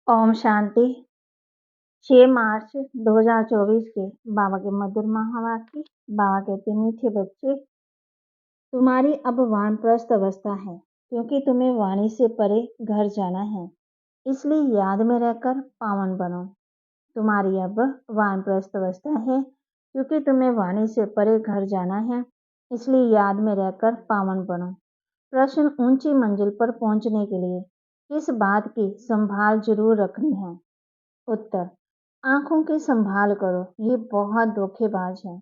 ओम शांति। 6 मार्च 2024 के बाबा के मधुर महावाक्य। बाबा कहते मीठे बच्चे, तुम्हारी अब वानप्रस्थ अवस्था है, क्योंकि तुम्हें वाणी से परे घर जाना है, इसलिए याद में रहकर पावन बनो। तुम्हारी अब वानप्रस्थ अवस्था है, क्योंकि तुम्हें वाणी से परे घर जाना है, इसलिए याद में रहकर पावन बनो। प्रश्न: ऊंची मंजिल पर पहुंचने के लिए किस बात की संभाल जरूर रखनी है? उत्तर: आंखों की संभाल करो, ये बहुत धोखेबाज है।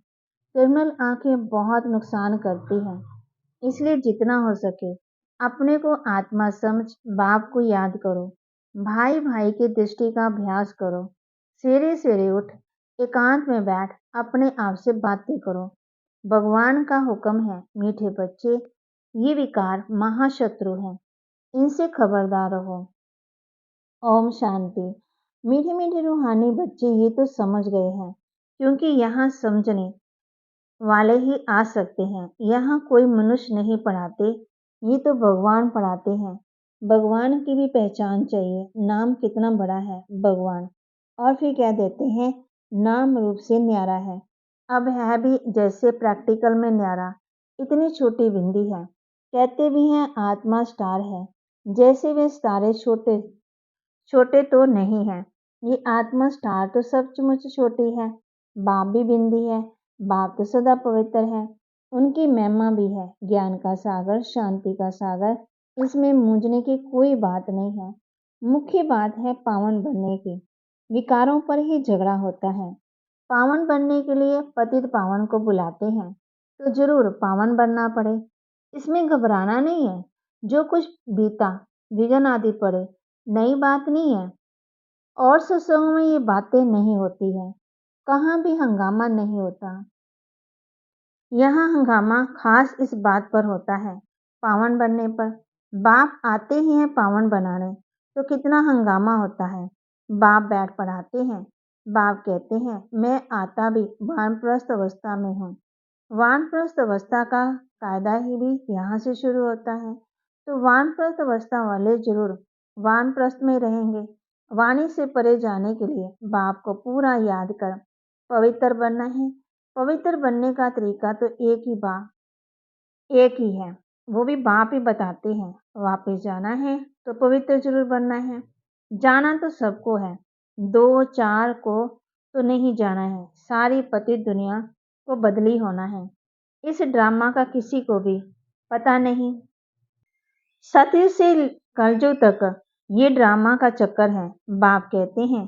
क्रिमिनल आंखें बहुत नुकसान करती हैं, इसलिए जितना हो सके अपने को आत्मा समझ बाप को याद करो। भाई भाई की दृष्टि का अभ्यास करो। सवेरे सवेरे उठ एकांत में बैठ अपने आप से बातें करो। भगवान का हुक्म है, मीठे बच्चे, ये विकार महाशत्रु हैं, इनसे खबरदार रहो। ओम शांति। मीठे मीठे रूहानी बच्चे ये तो समझ गए हैं, क्योंकि यहाँ समझने वाले ही आ सकते हैं। यहाँ कोई मनुष्य नहीं पढ़ाते, ये तो भगवान पढ़ाते हैं। भगवान की भी पहचान चाहिए। नाम कितना बड़ा है, भगवान। और फिर कह देते हैं नाम रूप से न्यारा है। अब है भी जैसे प्रैक्टिकल में न्यारा। इतनी छोटी बिंदी है। कहते भी हैं आत्मा स्टार है, जैसे वे सितारे छोटे छोटे तो नहीं है। ये आत्मा स्टार तो सचमुच छोटी है। बाप भी बिंदी है। बाप तो सदा पवित्र है। उनकी महिमा भी है, ज्ञान का सागर, शांति का सागर। इसमें मूंझने की कोई बात नहीं है। मुख्य बात है पावन बनने की। विकारों पर ही झगड़ा होता है। पावन बनने के लिए पतित पावन को बुलाते हैं, तो जरूर पावन बनना पड़े। इसमें घबराना नहीं है। जो कुछ बीता, विघ्न आदि पड़े, नई बात नहीं है। और सत्संगों में ये बातें नहीं होती है। कहाँ भी हंगामा नहीं होता। यहाँ हंगामा खास इस बात पर होता है, पावन बनने पर। बाप आते ही हैं पावन बनाने, तो कितना हंगामा होता है। बाप बैठ पढ़ाते हैं। बाप कहते हैं मैं आता भी वानप्रस्थ अवस्था में हूँ। वानप्रस्थ अवस्था का कायदा ही भी यहाँ से शुरू होता है। तो वानप्रस्थ अवस्था वाले जरूर वानप्रस्थ में रहेंगे। वाणी से परे जाने के लिए बाप को पूरा याद कर पवित्र बनना है। पवित्र बनने का तरीका तो एक ही है, वो भी बाप ही बताते हैं। वापस जाना है तो पवित्र जरूर बनना है। जाना तो सबको है, 2-4 को तो नहीं जाना है। सारी पतित दुनिया को बदली होना है। इस ड्रामा का किसी को भी पता नहीं। सतयुग से कलयुग तक ये ड्रामा का चक्कर है। बाप कहते हैं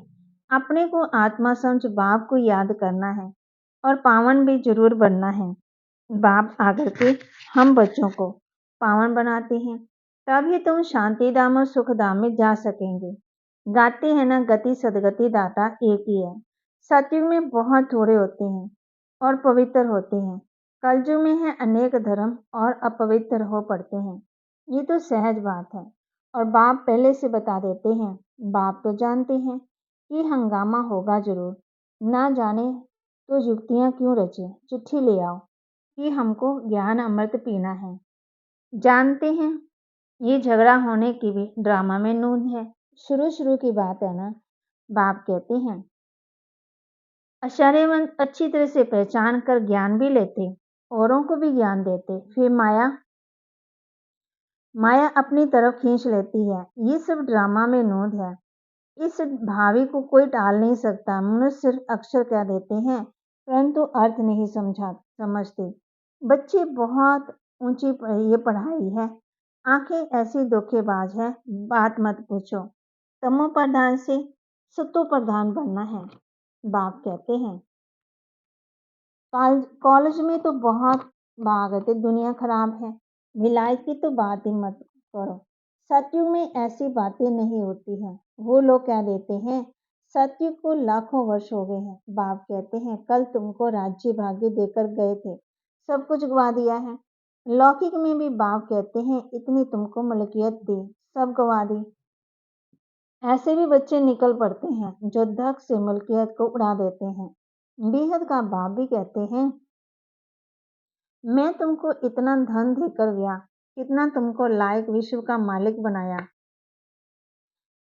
अपने को आत्मा समझ बाप को याद करना है और पावन भी जरूर बनना है। बाप आकर के हम बच्चों को पावन बनाते हैं, तभी तुम शांति धाम और सुख धाम में जा सकेंगे। गाते हैं ना, गति सदगति दाता एक ही है। सतयुग में बहुत थोड़े होते हैं और पवित्र होते हैं। कलयुग में है अनेक धर्म और अपवित्र हो पड़ते हैं। ये तो सहज बात है और बाप पहले से बता देते हैं। बाप तो जानते हैं कि हंगामा होगा जरूर। ना जाने तो युक्तियां क्यों रचे। चिट्ठी ले आओ कि हमको ज्ञान अमृत पीना है। जानते हैं ये झगड़ा होने की भी ड्रामा में नूंद है। शुरू की बात है ना। बाप कहते हैं आश्चर्यवंत अच्छी तरह से पहचान कर ज्ञान भी लेते, औरों को भी ज्ञान देते, फिर माया अपनी तरफ खींच लेती है। ये सब ड्रामा में नूंद है। इस भावी को कोई टाल नहीं सकता। मनुष्य सिर्फ अक्षर कह देते हैं, परंतु अर्थ नहीं समझते। बच्चे बहुत ऊंची ये पढ़ाई है। आंखें ऐसी धोखेबाज है, बात मत पूछो। तमो प्रधान से सतो प्रधान बनना है। बाप कहते हैं कॉलेज में तो बहुत भागते, दुनिया खराब है। विलायत की तो बात ही मत करो। सतयुग में ऐसी बातें नहीं होती हैं। वो लोग कह देते हैं सतयुग को लाखों वर्ष हो गए हैं। बाप कहते हैं कल तुमको राज्य भाग्य देकर गए थे, सब कुछ गवा दिया है। लौकिक में भी बाप कहते हैं इतनी तुमको मलकियत दी, सब गवा दी। ऐसे भी बच्चे निकल पड़ते हैं जो धक से मलकियत को उड़ा देते हैं। बेहद का बाप भी कहते हैं मैं तुमको इतना धन देकर गया, कितना तुमको लायक विश्व का मालिक बनाया।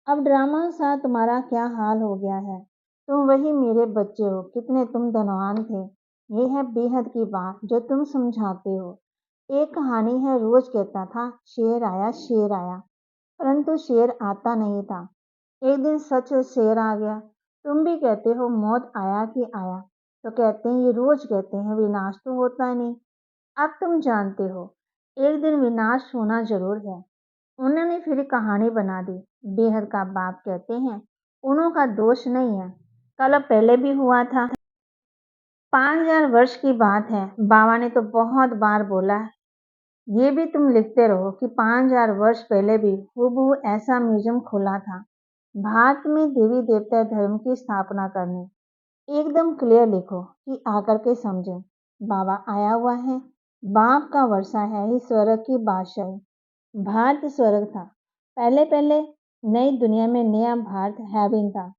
अब ड्रामा सा तुम्हारा क्या हाल हो गया है। तुम वही मेरे बच्चे हो, कितने तुम धनवान थे। ये है बेहद की बात जो तुम समझाते हो। एक कहानी है, रोज कहता था शेर आया शेर आया, परंतु शेर आता नहीं था। एक दिन सच शेर आ गया। तुम भी कहते हो मौत आया कि आया, तो कहते हैं ये रोज कहते हैं विनाश तो होता नहीं। अब तुम जानते हो एक दिन विनाश होना जरूर है। उन्होंने फिर कहानी बना दी। बेहद का बाप कहते हैं उन्हों का दोष नहीं है, कल पहले भी हुआ था। 5,000 वर्ष की बात है। बाबा ने तो बहुत बार बोला ये भी तुम लिखते रहो कि 5,000 वर्ष पहले भी हूबहू ऐसा म्यूजियम खुला था भारत में देवी देवता धर्म की स्थापना करने। एकदम क्लियर लिखो कि आकर के समझे। बाबा आया हुआ है, बाप का वर्षा है ही स्वर्ग की बादशाही। भारत स्वर्ग था। पहले पहले नई दुनिया में नया भारत हैविन था।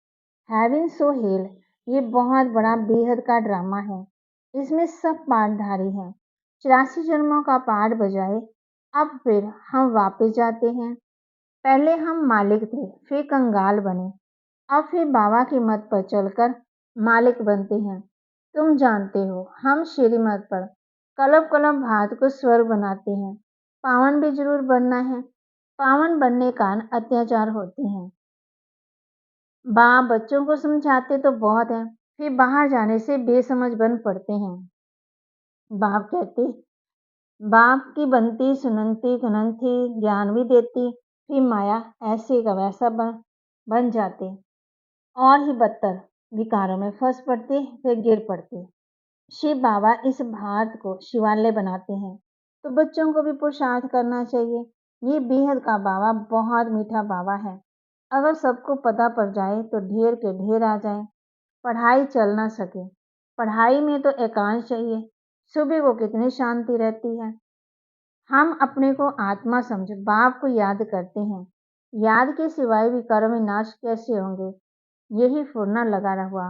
हैविन सो हेल। ये बहुत बड़ा बेहद का ड्रामा है। इसमें सब पाठधारी हैं। 84 जन्मों का पाठ बजाए अब फिर हम वापस जाते हैं। पहले हम मालिक थे, फिर कंगाल बने, अब फिर बाबा की मत पर चलकर मालिक बनते हैं। तुम जानते हो हम श्रीमत पर कलप कलप भारत को स्वर्ग बनाते हैं। पावन भी जरूर बनना है। पावन बनने का अत्याचार होते हैं। बच्चों को समझाते तो बहुत हैं, फिर बाहर जाने से बेसमझ बन पड़ते हैं। बाप कहते बाप की बनती सुनती खननती ज्ञान भी देती, फिर माया ऐसे का वैसा बन जाते और ही बदतर विकारों में फंस पड़ते, फिर गिर पड़ते। शिव बाबा इस भारत को शिवालय बनाते हैं, तो बच्चों को भी पुरुषार्थ करना चाहिए। ये बेहद का बाबा बहुत मीठा बाबा है। अगर सबको पता पड़ जाए तो ढेर के ढेर आ जाए, पढ़ाई चल ना सके। पढ़ाई में तो एकांश चाहिए। सुबह को कितनी शांति रहती है। हम अपने को आत्मा समझ बाप को याद करते हैं। याद के सिवाय विकारों में नाश कैसे होंगे, यही फुरना लगा हुआ।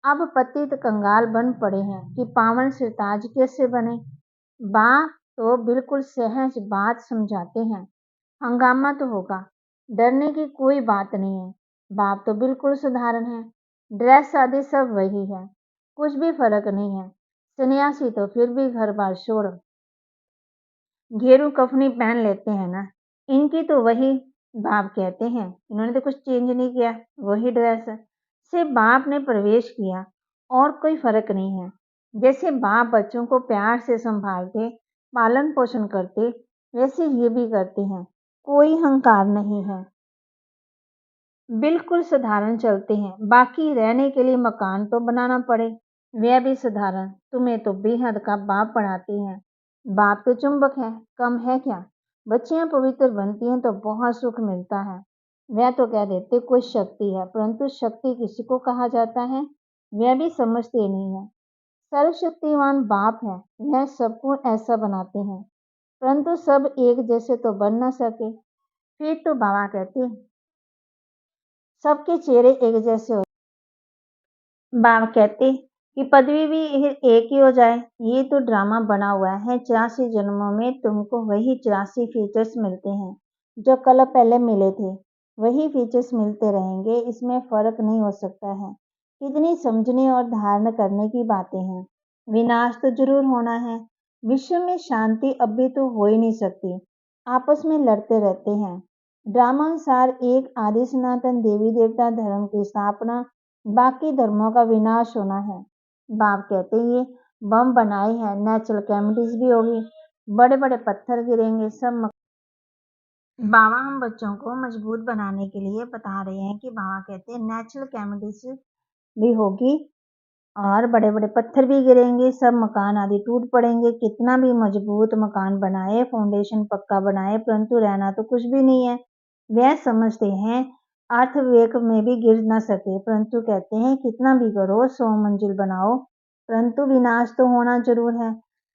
अब पतित कंगाल बन पड़े हैं कि पावन सिरताज कैसे बने। बाप तो बिल्कुल सहज बात समझाते हैं। हंगामा तो होगा, डरने की कोई बात नहीं है। बाप तो बिल्कुल साधारण है। ड्रेस आदि सब वही है, कुछ भी फर्क नहीं है। सन्यासी तो फिर भी घर बार छोड़ घेरू कफनी पहन लेते हैं ना। इनकी तो वही बाप कहते हैं, इन्होंने तो कुछ चेंज नहीं किया, वही ड्रेस से बाप ने प्रवेश किया और कोई फर्क नहीं है। जैसे बाप बच्चों को प्यार से संभालते पालन पोषण करते, वैसे ये भी करते हैं। कोई हंकार नहीं है, बिल्कुल साधारण चलते हैं। बाकी रहने के लिए मकान तो बनाना पड़े, वह भी साधारण। तुम्हें तो बेहद का बाप पढ़ाते हैं। बाप तो चुंबक है, कम है क्या। बच्चियां पवित्र बनती हैं तो बहुत सुख मिलता है। वह तो कह देते कोई शक्ति है, परंतु शक्ति किसी को कहा जाता है वह भी समझते नहीं है। सर्वशक्तिवान बाप है, वह सबको ऐसा बनाते हैं, परंतु सब एक जैसे तो बन ना सके। फिर तो बाबा कहते सबके चेहरे एक जैसे होते। बाबा कहते कि पदवी भी एक ही हो जाए। ये तो ड्रामा बना हुआ है। 84 जन्मों में तुमको वही 84 फीचर्स मिलते हैं जो कल पहले मिले थे। वही फीचर्स मिलते रहेंगे, इसमें फर्क नहीं हो सकता है। कितनी समझने और धारण करने की बातें हैं। विनाश तो जरूर होना है। विश्व में शांति अब भी तो हो ही नहीं सकती, आपस में लड़ते रहते हैं। ड्रामानुसार एक आदि सनातन देवी देवता धर्म की स्थापना, बाकी धर्मों का विनाश होना है। बाप कहते ये बम बनाए हैं, नेचुरल कैमिटीज भी होगी, बड़े बड़े पत्थर गिरेंगे, सब बाबा हम बच्चों को मजबूत बनाने के लिए बता रहे हैं कि बाबा कहते हैं नेचुरल कैमिटीज भी होगी और बड़े बड़े पत्थर भी गिरेंगे, सब मकान आदि टूट पड़ेंगे। कितना भी मजबूत मकान बनाए, फाउंडेशन पक्का बनाए, परंतु रहना तो कुछ भी नहीं है। वह समझते हैं अर्थ विवेक में भी गिर ना सके, परंतु कहते हैं कितना भी करो 100 मंजिल बनाओ, परंतु विनाश तो होना जरूर है।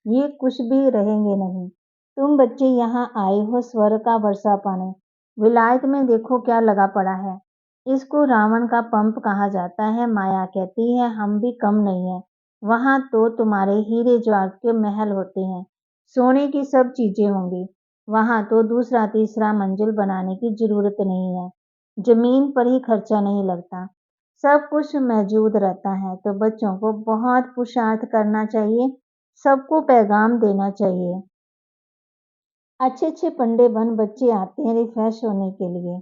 ये कुछ भी रहेंगे नहीं। तुम बच्चे यहाँ आए हो स्वर्ग का वर्षा पाने, विलायत में देखो क्या लगा पड़ा है। इसको रावण का पंप कहा जाता है। माया कहती है हम भी कम नहीं है। वहां तो तुम्हारे हीरे जवाहरात के महल होते हैं, सोने की सब चीजें होंगी। वहां तो दूसरा तीसरा मंजिल बनाने की जरूरत नहीं है। ज़मीन पर ही खर्चा नहीं लगता, सब कुछ मौजूद रहता है। तो बच्चों को बहुत पुरुषार्थ करना चाहिए, सबको पैगाम देना चाहिए। अच्छे-अच्छे पंडे बन बच्चे आते हैं रिफ्रेश होने के लिए।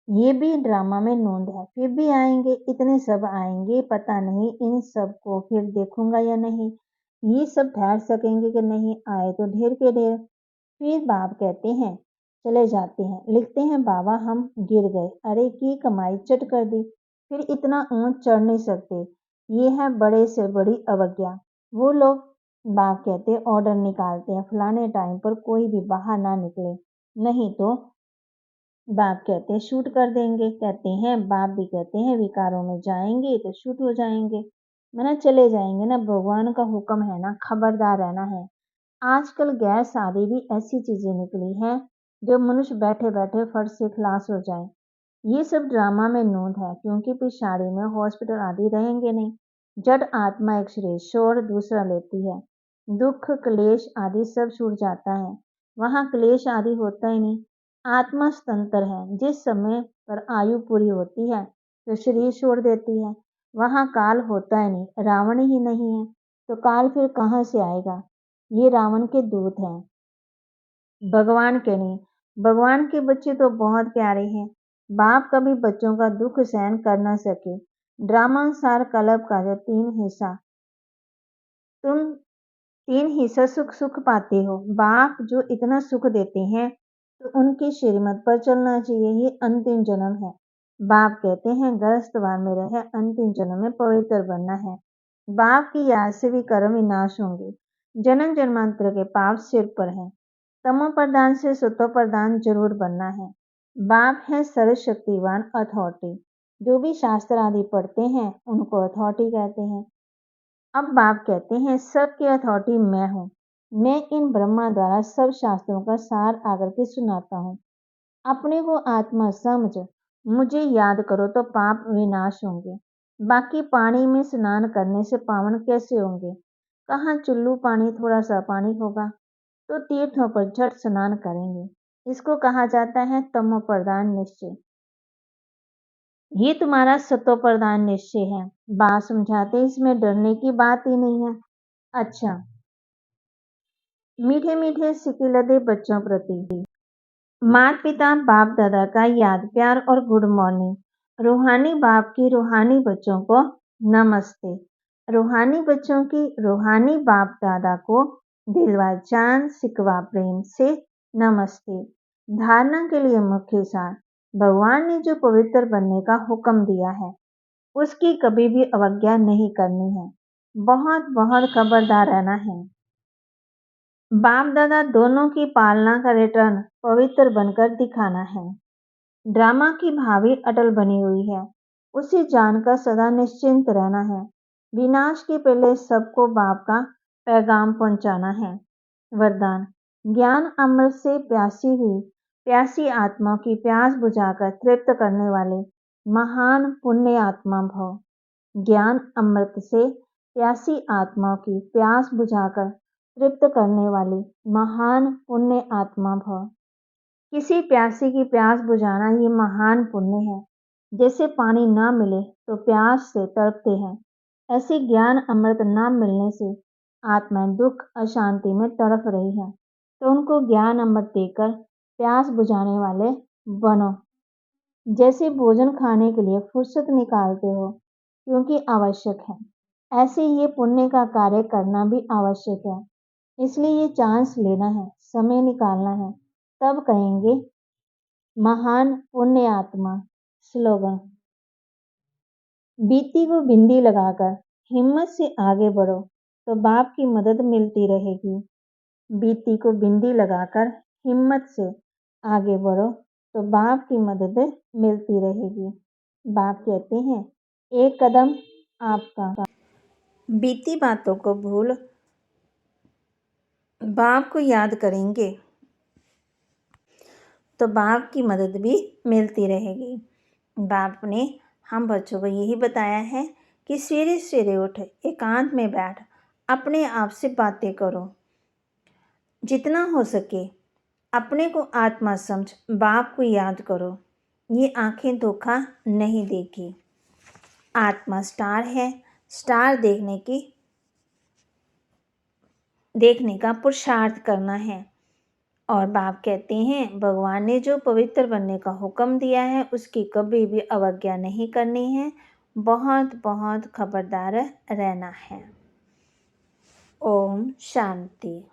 ये भी ड्रामा में नोंद है, फिर भी आएँगे, इतने सब आएँगे, पता नहीं इन सबको फिर देखूँगा या नहीं। ये सब ठहर सकेंगे कि नहीं, आए तो ढेर के ढेर। फिर बाप कहते हैं, चले जाते हैं, लिखते हैं बाबा हम गिर गए, अरे की कमाई चट कर दी, फिर इतना ऊंच चढ़ नहीं सकते। ये है बड़े से बड़ी अवज्ञा। वो लोग बाप कहते ऑर्डर निकालते हैं फलाने टाइम पर कोई भी बाहर ना निकले, नहीं तो बाप कहते हैं शूट कर देंगे। कहते हैं बाप भी कहते हैं विकारों में जाएंगे तो शूट हो जाएंगे, मैं ना चले जाएंगे ना, भगवान का हुक्म है ना, खबरदार रहना है। आजकल गैस आदि भी ऐसी चीजें निकली हैं जो मनुष्य बैठे बैठे फट से खलास हो जाए। ये सब ड्रामा में नोंद है, क्योंकि पिछाड़ी में हॉस्पिटल आदि रहेंगे नहीं। जड़ आत्मा एक शरीर छोड़ दूसरा लेती है, दुख क्लेश आदि सब छूट जाता है, वहाँ क्लेश आदि होता ही नहीं। आत्मा स्वतंत्र है, जिस समय पर आयु पूरी होती है तो शरीर छोड़ देती है, वहाँ काल होता ही नहीं, रावण ही नहीं है तो काल फिर कहाँ से आएगा। ये रावण के दूत हैं, भगवान के नहीं। भगवान के बच्चे तो बहुत प्यारे हैं, बाप कभी बच्चों का दुख सहन कर न सके। ड्रामानुसार कल्प का जो तीन हिस्सा, तुम तीन हिस्सा सुख सुख पाते हो। बाप जो इतना सुख देते हैं तो उनकी श्रीमत पर चलना चाहिए, ये अंतिम जन्म है। बाप कहते हैं गृहस्थवान में रहे, अंतिम जन्म में पवित्र बनना है। बाप की याद से भी कर्म विनाश होंगे, जन्म जन्मांतर के पाप सिर पर हैं। तमो प्रधान से सतो प्रधान जरूर बनना है। बाप है सर्वशक्तिवान अथॉरिटी, जो भी शास्त्र आदि पढ़ते हैं उनको अथॉरिटी कहते हैं। अब बाप कहते हैं सबकी अथॉरिटी मैं हूँ, मैं इन ब्रह्मा द्वारा सब शास्त्रों का सार आकर के सुनाता हूँ। अपने को आत्मा समझ मुझे याद करो तो पाप विनाश होंगे। बाकी पानी में स्नान करने से पावन कैसे होंगे, कहाँ चुल्लू पानी थोड़ा सा पानी होगा तो तीर्थों पर झट स्नान करेंगे। इसको कहा जाता है तमो प्रधान निश्चय। ये तुम्हारा सतो प्रधान निश्चय है। बात समझाते इसमें डरने की बात ही नहीं है। अच्छा, मीठे मीठे सिकिलदे बच्चों प्रति माता पिता बाप दादा का याद प्यार और गुड मॉर्निंग। रूहानी बाप की रूहानी बच्चों को नमस्ते। रूहानी बच्चों की रूहानी बाप दादा को दिलवा जान सिकवा प्रेम से नमस्ते। धारणा के लिए मुख्य सार, भगवान ने जो पवित्र बनने का हुक्म दिया है उसकी कभी भी अवज्ञा नहीं करनी है, बहुत बहुत खबरदार रहना है। बाप दादा दोनों की पालना का रिटर्न पवित्र बनकर दिखाना है। ड्रामा की भावी अटल बनी हुई है, उसे जानकर सदा निश्चिंत रहना है। विनाश के पहले सबको बाप का पैगाम पहुंचाना है। वरदान, ज्ञान अमृत से प्यासी हुई प्यासी आत्मा की प्यास बुझाकर तृप्त करने वाले महान पुण्य आत्मा भव। ज्ञान अमृत से प्यासी आत्मा की प्यास बुझाकर तृप्त करने वाली महान पुण्य आत्मा भव। किसी प्यासी की प्यास बुझाना ये महान पुण्य है। जैसे पानी ना मिले तो प्यास से तड़पते हैं, ऐसे ज्ञान अमृत ना मिलने से आत्माएं दुख अशांति में तड़प रही है, तो उनको ज्ञान अमृत देकर प्यास बुझाने वाले बनो। जैसे भोजन खाने के लिए फुर्सत निकालते हो क्योंकि आवश्यक है, ऐसे ये पुण्य का कार्य करना भी आवश्यक है। इसलिए ये चांस लेना है, समय निकालना है, तब कहेंगे महान पुण्य आत्मा। स्लोगन, बीती को बिंदी लगाकर हिम्मत से आगे बढ़ो तो बाप की मदद मिलती रहेगी। बीती को बिंदी लगाकर हिम्मत से आगे बढ़ो तो बाप की मदद मिलती रहेगी। बाप कहते हैं एक कदम आपका। बीती बातों को भूल बाप को याद करेंगे तो बाप की मदद भी मिलती रहेगी। बाप ने हम बच्चों को यही बताया है कि सवेरे सवेरे उठ एकांत में बैठ अपने आप से बातें करो, जितना हो सके अपने को आत्मा समझ बाप को याद करो। ये आंखें धोखा नहीं देगी। आत्मा स्टार है। स्टार देखने का पुरुषार्थ करना है। और बाप कहते हैं भगवान ने जो पवित्र बनने का हुक्म दिया है उसकी कभी भी अवज्ञा नहीं करनी है। बहुत बहुत खबरदार रहना है। ओम शांति।